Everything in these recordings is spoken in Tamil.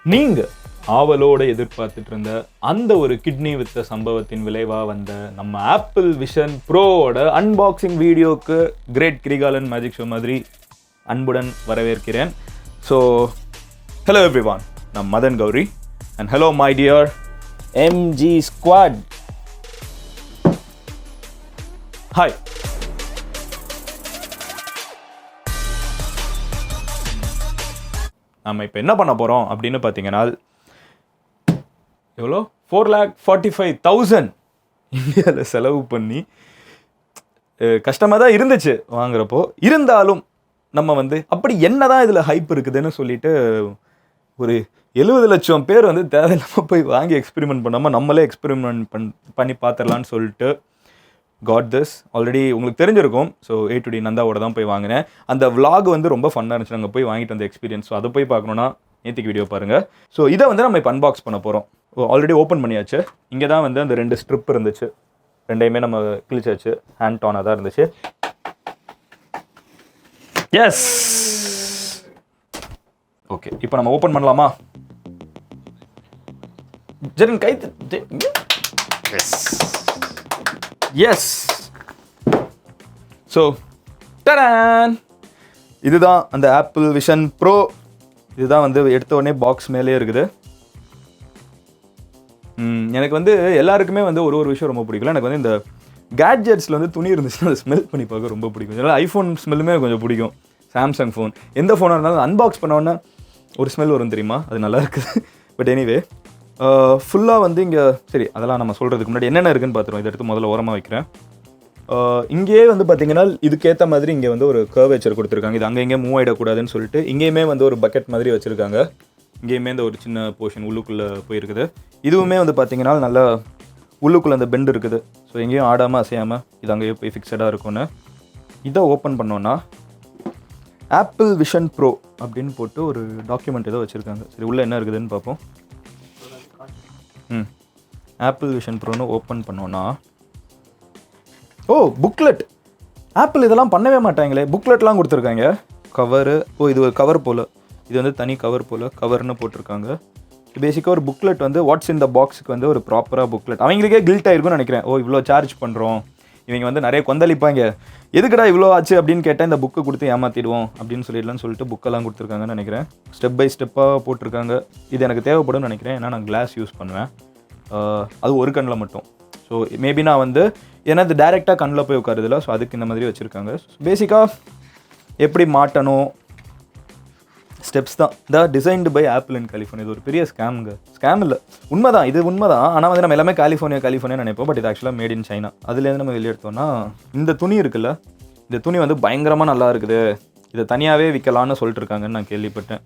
நீங்க ஆவலோட எதிர்பார்த்துட்டு இருந்த அந்த ஒரு கிட்னி வித்த சம்பவத்தின் விளைவா வந்த நம்ம ஆப்பிள் விஷன் ப்ரோவோட அன்பாக்சிங் வீடியோக்கு கிரேட் கிரிகாலன் மேஜிக் ஷோ மாதிரி அன்புடன் வரவேற்கிறேன். ஸோ ஹலோ எவ்ரிவான், நான் Madan Gowri and hello my dear MG squad. Hi. நம்ம இப்போ என்ன பண்ண போகிறோம் அப்படின்னு பார்த்தீங்கன்னா, எவ்வளோ 4,45,000 இந்தியாவில் செலவு பண்ணி கஷ்டமாக தான் இருந்துச்சு வாங்குறப்போ. இருந்தாலும் நம்ம அப்படி என்ன தான் இதில் ஹைப் இருக்குதுன்னு சொல்லிட்டு ஒரு 70 லட்சம் பேர் தேவையில்லாமல் போய் வாங்கி எக்ஸ்பெரிமெண்ட் பண்ணாமல் நம்மளே எக்ஸ்பெரிமெண்ட் பண்ணி பார்த்துடலான்னு சொல்லிட்டு காட் திஸ். ஆல்ரெடி உங்களுக்கு தெரிஞ்சிருக்கும். ஸோ A to D நந்தாவோட தான் போய் வாங்கினேன். அந்த vlog ரொம்ப ஃபன்னாக இருந்துச்சு. நாங்கள் போய் வாங்கிட்டு வந்த எக்ஸ்பீரியன்ஸ். ஸோ அதை போய் பார்க்கணுன்னா நேற்றுக்கு வீடியோ பாருங்கள். ஸோ இதை நம்ம இப்போ அன்பாக்ஸ் பண்ண போகிறோம். ஆல்ரெடி ஓப்பன் பண்ணியாச்சு. இங்கே தான் அந்த 2 ஸ்ட்ரிப் இருந்துச்சு. ரெண்டையுமே நம்ம கிழிச்சாச்சு. ஹேண்ட் ஆனாக தான் இருந்துச்சு. Yes, okay. இப்போ நம்ம ஓப்பன் பண்ணலாமா? ஜெரன் கை. Yes yes. ஸோ டடான், இதுதான் அந்த ஆப்பிள் விஷன் ப்ரோ. இதுதான் எடுத்த உடனே பாக்ஸ் மேலே இருக்குது. எனக்கு எல்லாருக்குமே ஒரு விஷயம் ரொம்ப பிடிக்கும். எனக்கு இந்த கேட்ஜெட்ஸில் துணி இருந்துச்சுன்னா அதை ஸ்மெல் பண்ணி பார்க்க ரொம்ப பிடிக்கும். இதெல்லாம் ஐஃபோன் ஸ்மெல்லுமே கொஞ்சம் பிடிக்கும். சாம்சங் ஃபோன் எந்த ஃபோனாக இருந்தாலும் அன்பாக்ஸ் பண்ணோன்னா ஒரு ஸ்மெல் வரும் தெரியுமா, அது நல்லா இருக்குது. பட் எனிவே ஃபுல்லாக இங்கே சரி, அதெல்லாம் நம்ம சொல்கிறதுக்கு முன்னாடி என்னென்ன இருக்குன்னு பார்த்துருவோம். இதை எடுத்து முதல்ல ஓரமாக வைக்கிறேன். இங்கேயே பார்த்தீங்கன்னா இதுக்கேற்ற மாதிரி இங்கே ஒரு கர்வேச்சர் கொடுத்துருக்காங்க. இது அங்கே இங்கே மூவ் ஆகிடக்கூடாதுன்னு சொல்லிட்டு இங்கேயுமே ஒரு பக்கெட் மாதிரி வச்சுருக்காங்க. இங்கேயுமே ஒரு சின்ன போர்ஷன் உள்ளுக்குள்ளே போயிருக்குது. இதுவுமே பார்த்தீங்கன்னா நல்லா உள்ளுக்குள்ளே அந்த பெண்டு இருக்குது. ஸோ எங்கேயும் ஆடாமல் அசையாமல் இது அங்கேயே போய் ஃபிக்ஸடாக இருக்கும்னு. இதை ஓப்பன் பண்ணோன்னா ஆப்பிள் விஷன் ப்ரோ அப்படின்னு போட்டு ஒரு டாக்குமெண்ட் ஏதோ வச்சுருக்காங்க. சரி, உள்ளே என்ன இருக்குதுன்னு பார்ப்போம். ஆப்பிள் விஷன் ப்ரோன்னு ஓப்பன் பண்ணோன்னா புக்லெட். ஆப்பிள் இதெல்லாம் பண்ணவே மாட்டாங்களே, புக்லெட்லாம் கொடுத்துருக்காங்க. கவரு. இது ஒரு கவர் போல். இது தனி கவர் போல் கவர்னு போட்டிருக்காங்க. பேசிக்காக ஒரு புக்லெட் வாட்ஸ் இன் த பாக்ஸுக்கு ஒரு ப்ராப்பராக புக்லெட். அவங்களுக்கே கில்ட் ஆயிருக்கும்னு நினைக்கிறேன். இவ்வளோ சார்ஜ் பண்ணுறோம், இவங்க நிறைய கொந்தளிப்பாங்க, எதுக்கடா இவ்வளோ ஆச்சு அப்படின்னு கேட்டால் இந்த புக்கு கொடுத்து ஏமாற்றிடுவோம் அப்படின்னு சொல்லிட்டு புக்கெல்லாம் கொடுத்துருக்காங்கன்னு நினைக்கிறேன். ஸ்டெப் பை ஸ்டெப்பாக போட்டிருக்காங்க. இது எனக்கு தேவைப்படும்னு நினைக்கிறேன். ஏன்னா நான் கிளாஸ் யூஸ் பண்ணுவேன், அது ஒரு கண்ணில் மட்டும். ஸோ மேபி நான் ஏன்னா இது டைரெக்டாக கண்ணில் போய் உட்காருதில்ல. ஸோ அதுக்கு இந்த மாதிரி வச்சுருக்காங்க. பேசிக்காக எப்படி மாட்டணும் ஸ்டெப்ஸ் தான். Designed by Apple in California. இது ஒரு பெரிய ஸ்கேமுங்க. ஸ்கேம் இல்லை, உண்மைதான், இது உண்மைதான். ஆனால் நம்ம எல்லாமே கலிஃபோர்னியா நினைப்போம். பட் இது ஆக்சுவலாக மேட் இன் சைனா. அதுலேருந்து நம்ம வெளியே எடுத்தோம்னா இந்த துணி இருக்குல்ல, இந்த துணி பயங்கரமாக நல்லா இருக்குது, இதை தனியாகவே விற்கலான்னு சொல்லிட்டு இருக்காங்கன்னு நான் கேள்விப்பட்டேன்.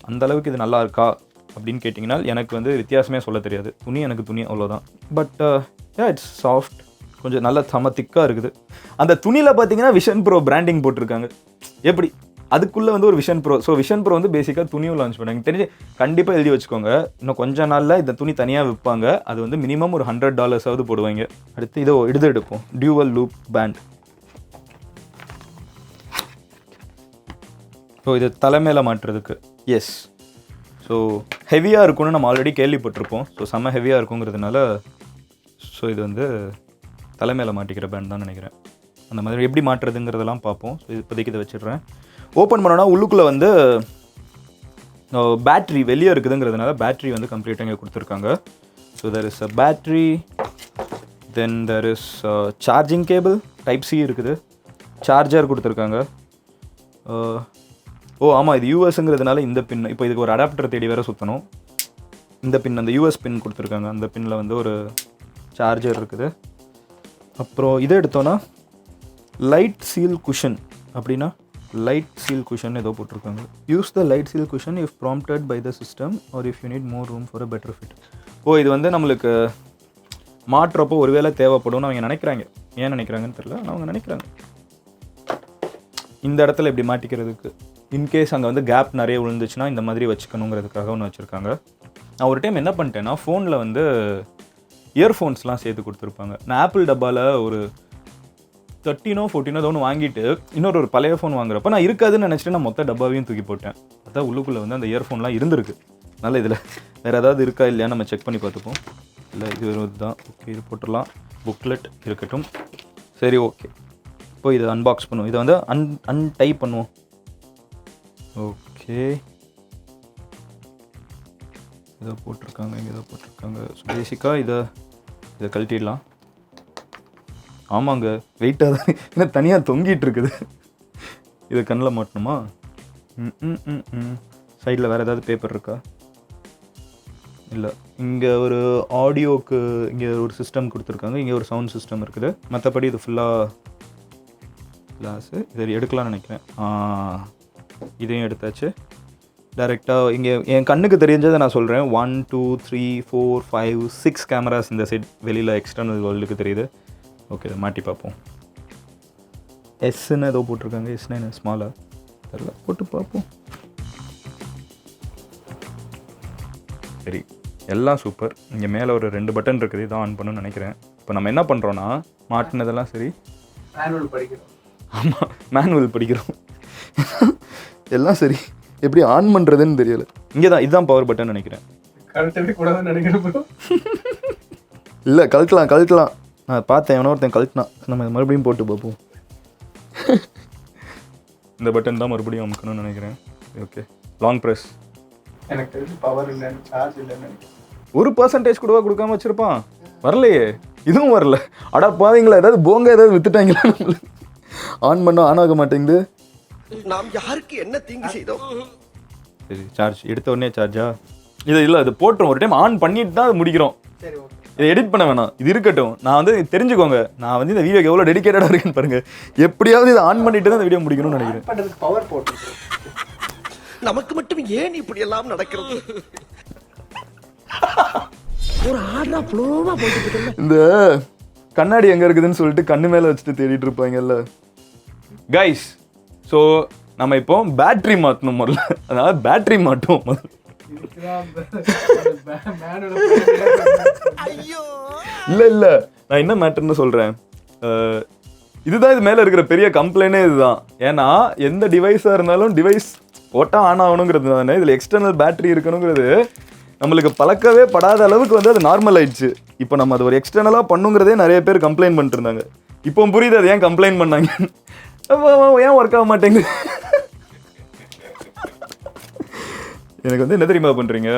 அந்தளவுக்கு இது நல்லா இருக்கா அப்படின்னு கேட்டிங்கன்னா எனக்கு வித்தியாசமே சொல்ல தெரியாது. துணி எனக்கு துணி அவ்வளோதான். பட் இட்ஸ் சாஃப்ட், கொஞ்சம் நல்ல திக்காக இருக்குது. அந்த துணியில் பார்த்தீங்கன்னா விஷன் ப்ரோ பிராண்டிங் போட்டிருக்காங்க. எப்படி அதுக்குள்ளே ஒரு Vision Pro. So Vision Pro பேசிக்காக துணியும் லான்ச் பண்ணாங்க. தெரிஞ்சு கண்டிப்பாக எழுதி வச்சுக்கோங்க. இன்னும் கொஞ்ச நாளில் இந்த துணி தனியாக விற்பாங்க. அது மினிமம் ஒரு $100 போடுவாங்க. அடுத்து இதோ எடுப்போம். Dual loop pant. ஸோ இது தலைமையில் மாட்டுறதுக்கு. எஸ். ஸோ ஹெவியாக இருக்கும்னு நம்ம ஆல்ரெடி கேள்விப்பட்டிருப்போம். ஸோ செம்ம ஹெவியாக இருக்குங்கிறதுனால ஸோ இது தலைமையில் மாட்டிக்கிற பேண்ட் தான் நினைக்கிறேன். அந்த மாதிரி எப்படி மாட்டுறதுங்கிறதெல்லாம் பார்ப்போம். ஸோ இப்போதைக்கு இதை வச்சிடுறேன். ஓப்பன் பண்ணோன்னா உள்ளுக்குள்ளே பேட்ரி வெளியே இருக்குதுங்கிறதுனால பேட்ரி கம்ப்ளீட்டாக இங்கே கொடுத்துருக்காங்க. So there is a battery, then there is charging cable, type C இருக்குது, சார்ஜர் கொடுத்துருக்காங்க. ஆமாம், இது யூஎஸ்ங்கிறதுனால இந்த பின். இப்போ இதுக்கு ஒரு அடாப்டர் தேடி வேறு சுற்றணும். இந்த பின் அந்த யூஎஸ் பின் கொடுத்துருக்காங்க. அந்த பின்னில் ஒரு சார்ஜர் இருக்குது. அப்புறம் இதை எடுத்தோன்னா லைட் சீல் குஷன். அப்படின்னா லைட் சீல் குஷன் ஏதோ போட்டிருக்காங்க. Use the light seal cushion if prompted by the system or if you need more room for a better fit. இது நம்மளுக்கு மாட்டுறப்போ ஒருவேளை தேவைப்படும்னு அவங்க நினைக்கிறாங்க. ஏன் நினைக்கிறாங்கன்னு தெரியல, ஆனால் அவங்க நினைக்கிறாங்க இந்த இடத்துல இப்படி மாட்டிக்கிறதுக்கு. இன்கேஸ் அங்கே கேப் நிறைய விழுந்துச்சுன்னா இந்த மாதிரி வச்சுக்கணுங்கிறதுக்காக ஒன்று வச்சுருக்காங்க. நான் ஒரு டைம் என்ன பண்ணிட்டேன்னா ஃபோனில் இயர்ஃபோன்ஸ்லாம் சேர்த்து கொடுத்துருப்பாங்க. நான் ஆப்பிள் டப்பாவில் ஒரு 13 14 ஒன்று வாங்கிட்டு இன்னொரு பழைய ஃபோன் வாங்குறப்ப நான் இருக்காதுன்னு நினச்சிட்டு நான் மொத்த டப்பாவையும் தூக்கி போட்டேன். அதான் உள்ளுக்குள்ளே அந்த இயர்ஃபோன்லாம் இருந்திருக்கு. அதனால் இதில் வேறு ஏதாவது இருக்கா இல்லையா நம்ம செக் பண்ணி பார்த்துப்போம். இல்லை இது ஒரு தான். ஓகே, இது போட்டுடலாம். புக்லெட் இருக்கட்டும். சரி, ஓகே. இப்போ இதை அன்பாக்ஸ் பண்ணுவோம். இதை வந்து அன்டைப் பண்ணுவோம். ஓகே, இதை போட்டிருக்காங்க, இங்கே இதை போட்டிருக்காங்க. ஸோ பேசிக்காக இதை கழட்டிடலாம். ஆமாங்க, வெயிட்டாக தான் என்ன தனியாக தொங்கிட்டு இருக்குது. இதை கண்ணில் மாட்டணுமா? சைடில் வேறு ஏதாவது பேப்பர் இருக்கா? இல்லை. இங்கே ஒரு ஆடியோக்கு இங்கே ஒரு சிஸ்டம் கொடுத்துருக்காங்க. இங்கே ஒரு சவுண்ட் சிஸ்டம் இருக்குது. மற்றபடி இது ஃபுல்லாக கிளாஸு. இதை எடுக்கலாம்னு நினைக்கிறேன். இதையும் எடுத்தாச்சு. டைரெக்டாக இங்கே என் கண்ணுக்கு தெரிஞ்சதை நான் சொல்கிறேன். 1 2 3 4 5 6 கேமராஸ் இந்த சைட் வெளியில் எக்ஸ்டர்னல் வேர்ல்டுக்கு தெரியுது. ஓகே, இதை மாட்டி பார்ப்போம். எஸ்ன்னு ஏதோ போட்டிருக்காங்க. எஸ்னா என்ன, ஸ்மாலாக தெரியல, போட்டு பார்ப்போம். சரி, எல்லாம் சூப்பர். இங்கே மேலே ஒரு 2 பட்டன் இருக்குது. இதான் ஆன் பண்ணணும்னு நினைக்கிறேன். இப்போ நம்ம என்ன பண்ணுறோன்னா, மாட்டினதெல்லாம் சரி. மேனுவல் படிக்கிறோம். ஆமாம், மேனுவல் படிக்கிறோம். எல்லாம் சரி, எப்படி ஆன் பண்ணுறதுன்னு தெரியலை. இங்கே தான், இதுதான் பவர் பட்டன் நினைக்கிறேன். கழட்டவே கூடாதுன்னு நினைக்கிறேன். இல்லை, கழட்டலாம். நான் பார்த்தேன், எவனோ ஒருத்தன் கழட்டினான். நம்ம மறுபடியும் போட்டு பார்ப்போம். இந்த பட்டன் தான் மறுபடியும் அமுக்கணும்னு நினைக்கிறேன். Okay, long press. எனக்கு தெரிஞ்சு பவர் இல்லைன்னு, சார்ஜ் இல்லைன்னு. 1% கூடவா கொடுக்காம வச்சிருப்பான்? வரலையே, இதுவும் வரல. அடா பாவீங்களா, ஏதாவது போங்க ஏதாவது வித்துட்டாங்களா? ஆன் பண்ண ஆன் ஆக மாட்டேங்குது. நாம் யாருக்கு என்ன தீங்கு செய்தோம்? சரி, சார்ஜ் எடுத்த உடனே சார்ஜா? இல்லை அது போட்டுரும். ஒரு டைம் ஆன் பண்ணிட்டு தான் முடிக்கிறோம். சரி, ஓகே. இதை எடிட் பண்ண வேணாம், இது இருக்கட்டும். நான் வந்து தெரிஞ்சுக்கோங்க, நான் வந்து இந்த வீடியோக்கு எவ்வளோ டெடிக்கேட்டடாக இருக்குன்னு பாருங்க. எப்படியாவது இதை ஆன் பண்ணிட்டு தான் இந்த வீடியோ முடிக்கணும்னு நினைக்கிறேன். பண்ணுறதுக்கு பவர் போட்டு நமக்கு மட்டும் ஏன் இப்படி எல்லாம் நடக்கிறது? ஒரு ஆர்டரா ஃப்ளோவா போயிட்டு இந்த கண்ணாடி எங்க இருக்குதுன்னு சொல்லிட்டு கண்ணு மேல வச்சுட்டு தேடிட்டு இருப்பாங்கல்ல கைஸ். ஸோ நம்ம இப்போ பேட்டரி மாற்றணும் முதல்ல. அதாவது பேட்டரி மாட்டுவோம் முதல்ல. இல்லை நான் என்ன மேட்டர்னு சொல்கிறேன். இதுதான் இது மேலே இருக்கிற பெரிய கம்ப்ளைண்டே இதுதான். ஏன்னா எந்த டிவைஸாக இருந்தாலும் டிவைஸ் போட்டால் ஆன் ஆகணுங்கிறது தானே. இதில் எக்ஸ்டர்னல் பேட்டரி இருக்கணுங்கிறது நம்மளுக்கு பழக்கவே படாத அளவுக்கு வந்து அது நார்மல் ஆயிடுச்சு. இப்போ நம்ம அது ஒரு எக்ஸ்டர்னலாக பண்ணுங்கிறதே நிறைய பேர் கம்ப்ளைண்ட் பண்ணிட்டு இருந்தாங்க. இப்போ புரியுது அது ஏன் கம்ப்ளைண்ட் பண்ணாங்க. ஏன் ஒர்க் ஆக மாட்டேங்குது. எனக்கு வந்து என்ன தெரியுமா பண்ணுறீங்க,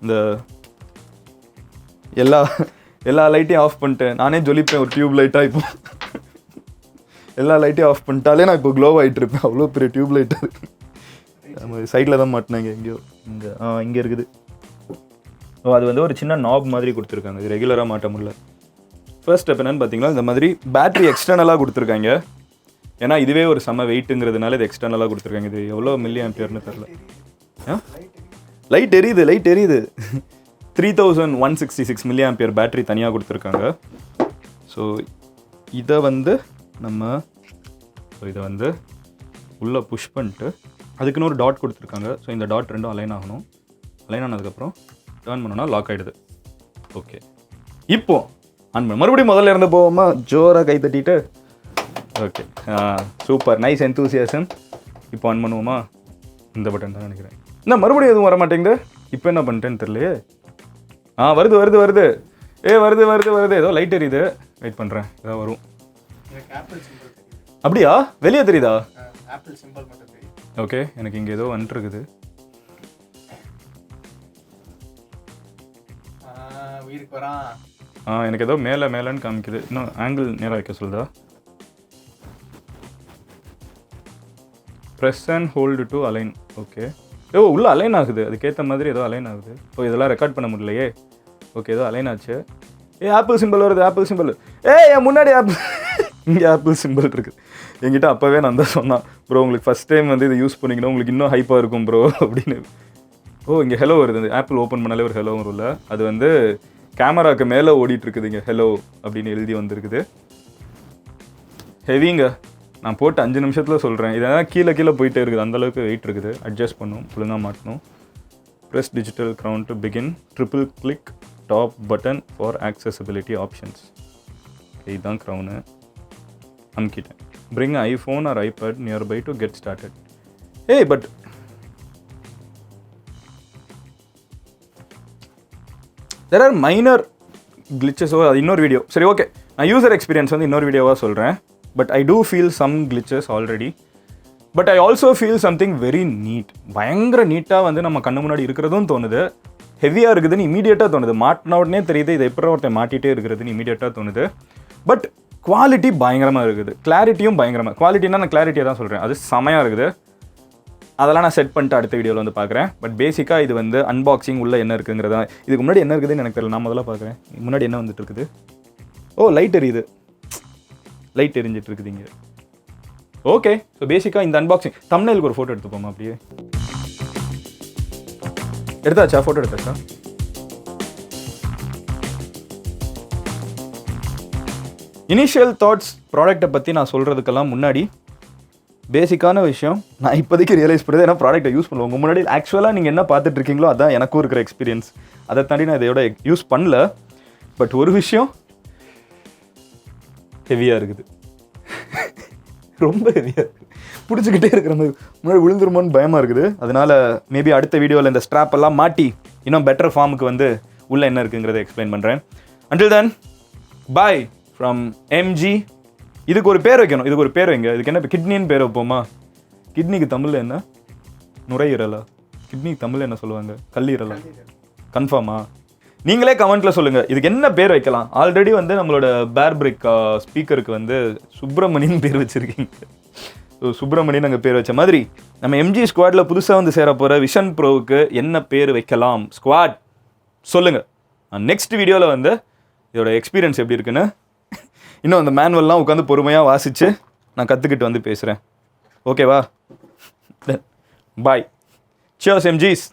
இந்த எல்லா லைட்டையும் ஆஃப் பண்ணிட்டேன். நானே ஜொலிப்பேன் ஒரு டியூப் லைட்டாக. இப்போ எல்லா லைட்டையும் ஆஃப் பண்ணிட்டாலே நான் இப்போ க்ளோ ஆகிட்டு இருப்பேன். அவ்வளோ பெரிய டியூப் லைட்டாக இருக்கு. நம்ம சைடில் தான் மாட்டினாங்க. எங்கேயோ இங்கே இருக்குது. ஓ, அது வந்து ஒரு சின்ன நாப் மாதிரி கொடுத்துருக்காங்க. இது ரெகுலராக மாட்ட முடியல. ஃபர்ஸ்ட் ஸ்டெப் என்னென்னு பார்த்தீங்கன்னா, இந்த மாதிரி பேட்டரி எக்ஸ்டர்னலாக கொடுத்துருக்காங்க. ஏன்னா இதுவே ஒரு செம வெயிட்டுங்கிறதுனால இது எக்ஸ்டர்னலாக கொடுத்துருக்காங்க. இது எவ்வளோ மில்லி ஆம்பியர்னு தெரில. லைட் எரியுது. 3166 மில்லி ஆம்பியர் பேட்டரி தனியாக கொடுத்துருக்காங்க. ஸோ இதை வந்து இதை வந்து உள்ளே புஷ் பண்ணிட்டு அதுக்குன்னு ஒரு டாட் கொடுத்துருக்காங்க. ஸோ இந்த டாட் ரெண்டும் அலைன் ஆகணும். அலைன் ஆனதுக்கப்புறம் டர்ன் பண்ணோன்னா லாக் ஆகிடுது. ஓகே, இப்போ ஆன் பண்ண மறுபடியும் முதல்ல இருந்து போவோமா? ஜோராக கை தட்டிட்டு. Okay, super, nice enthusiasm. இப்போ ஆன் பண்ணுவோமா? இந்த பட்டன் தான் நினைக்கிறேன். என்ன மறுபடியும் எதுவும் வர மாட்டேங்குது. இப்போ என்ன பண்ணிட்டேன்னு தெரியலையே. வருது. வருது. ஏதோ லைட் எரியுது. வெயிட் பண்ணுறேன், ஏதோ வரும். அப்படியா? வெளியே தெரியுதா? ஆப்பிள் சிம்பிள் மட்டும் தெரியும். ஓகே, எனக்கு இங்கே ஏதோ வந்துருக்குது. உயிருக்கு வரான். எனக்கு ஏதோ மேலேன்னு காமிக்குது. இன்னும் ஆங்கிள் நேராக வைக்க சொல்லுதா? Press and hold to align. Okay, உள்ள அலைன் ஆகுது. அதுக்கேற்ற மாதிரி ஏதோ அலைன் ஆகுது. இதெல்லாம் ரெக்கார்ட் பண்ண முடியலையே. ஓகே, ஏதோ அலைன் ஆச்சு. ஆப்பிள் சிம்பிள் வருது. Apple symbol. என் முன்னாடி இங்கே ஆப்பிள் சிம்பிள் இருக்குது. என்கிட்ட அப்போவே நான் தான் சொன்னான், ப்ரோ உங்களுக்கு ஃபஸ்ட் டைம் வந்து இதை யூஸ் பண்ணிங்கன்னா உங்களுக்கு இன்னும் ஹைப்பாக இருக்கும் ப்ரோ அப்படின்னு. இங்கே ஹெலோ வருது. அந்த ஆப்பிள் ஓப்பன் பண்ணாலே ஒரு ஹெலோ வரும்ல, அது வந்து கேமராவுக்கு மேலே ஓடிட்டுருக்குது. இங்கே ஹெலோ அப்படின்னு எழுதி வந்திருக்குது. ஹெவிங்க. நான் போட்டு 5 நிமிஷத்தில் சொல்கிறேன். இதெல்லாம் கீழே போயிட்டே இருக்குது. அந்தளவுக்கு வெயிட் இருக்குது. அட்ஜஸ்ட் பண்ணும், ஒழுங்காக மாட்டணும். Press digital crown to begin. Triple click top button for accessibility options. இதுதான் க்ரௌனு. அமுக்கிட்டேன். Bring iPhone or iPad nearby to get started. But there are minor கிளிச்சஸோ, அது இன்னொரு வீடியோ. சரி, ஓகே, நான் யூசர் எக்ஸ்பீரியன்ஸ் வந்து இன்னொரு வீடியோவாக சொல்கிறேன். But I do feel some glitches already. But I also feel something very neat. பயங்கர நீட்டாக வந்து நம்ம கண்ணு முன்னாடி இருக்கிறதும் தோணுது. ஹெவியாக இருக்குதுன்னு இமீடியட்டாக தோணுது. மாட்டின உடனே தெரியுது இதை எப்படி ஒருத்தன் மாட்டிகிட்டே இருக்கிறதுன்னு இமீடியட்டாக தோணுது. பட் குவாலிட்டி பயங்கரமாக இருக்குது. கிளாரிட்டியும் பயங்கரமாக. குவாலிட்டினா நான் கிளாரிட்டியை தான் சொல்கிறேன். அது செமையாக இருக்குது. அதெல்லாம் நான் செட் பண்ணிட்டு அடுத்த வீடியோவில் வந்து பார்க்குறேன். பட் பேசிக்காக இது வந்து அன்பாக்சிங் உள்ளே என்ன இருக்குங்கிறதா. இதுக்கு முன்னாடி என்ன இருக்குதுன்னு எனக்கு தெரியல. நான் முதல்ல பார்க்குறேன். முன்னாடி என்ன வந்துட்டு இருக்குது. ஓ, லைட் எரியுது. லைட் எரிஞ்சிட்டு இருக்குது இங்கே. ஓகே, ஸோ பேசிக்காக இந்த அன்பாக்சிங் தம்ப்நெயிலுக்கு ஒரு ஃபோட்டோ எடுத்துப்போமா? அப்படியே எடுத்தாச்சா? ஃபோட்டோ எடுத்தாச்சா? இனிஷியல் தாட்ஸ் ப்ராடக்ட்டை பற்றி நான் சொல்கிறதுக்கெல்லாம் முன்னாடி பேசிக்கான விஷயம் நான் இப்போதைக்கு ரியலைஸ் பண்ணுறது. ஏன்னா ப்ராடக்ட்டை யூஸ் பண்ணுவோம். உங்கள் முன்னாடி ஆக்சுவலாக நீங்கள் என்ன பார்த்துட்டு இருக்கீங்களோ அதான் எனக்கும் இருக்கிற எக்ஸ்பீரியன்ஸ். அதை தாண்டி நான் இதையோட யூஸ் பண்ணல. பட் ஒரு விஷயம் ஹெவியாக இருக்குது. ரொம்ப ஹெவியாக இருக்குது. பிடிச்சிக்கிட்டே இருக்கிற மாதிரி முன்னாடி விழுந்துருமோன்னு பயமாக இருக்குது. அதனால் மேபி அடுத்த வீடியோவில் இந்த ஸ்ட்ராப் எல்லாம் மாட்டி இன்னும் பெட்டர் ஃபார்முக்கு வந்து உள்ளே என்ன இருக்குங்கிறத எக்ஸ்பிளைன் பண்ணுறேன். Until then bye from MG. இதுக்கு ஒரு பேர் வைக்கணும். இதுக்கு ஒரு பேர் வைங்க. இதுக்கு என்ன கிட்னின்னு பேர் வைப்போமா? கிட்னிக்கு தமிழில் என்ன? நுரையீரலா? கிட்னிக்கு தமிழில் என்ன சொல்லுவாங்க? கல்லீரலா? கன்ஃபார்மா? நீங்களே கமெண்ட்டில் சொல்லுங்கள் இதுக்கு என்ன பேர் வைக்கலாம். ஆல்ரெடி வந்து நம்மளோட பேர்பிரிக் ஸ்பீக்கருக்கு வந்து சுப்பிரமணியன் பேர் வச்சுருக்கீங்க. ஸோ சுப்பிரமணியன் அங்கே பேர் வச்ச மாதிரி நம்ம எம்ஜி ஸ்குவாடில் புதுசாக வந்து சேர போகிற விஷன் ப்ரோவுக்கு என்ன பேர் வைக்கலாம் ஸ்குவாட் சொல்லுங்கள். நெக்ஸ்ட் வீடியோவில் வந்து இதோட எக்ஸ்பீரியன்ஸ் எப்படி இருக்குன்னு இன்னும் அந்த மேனுவல்லாம் உட்காந்து பொறுமையாக வாசித்து நான் கற்றுக்கிட்டு வந்து பேசுகிறேன். ஓகேவா? பாய். சியர்ஸ் எம்ஜிஸ்.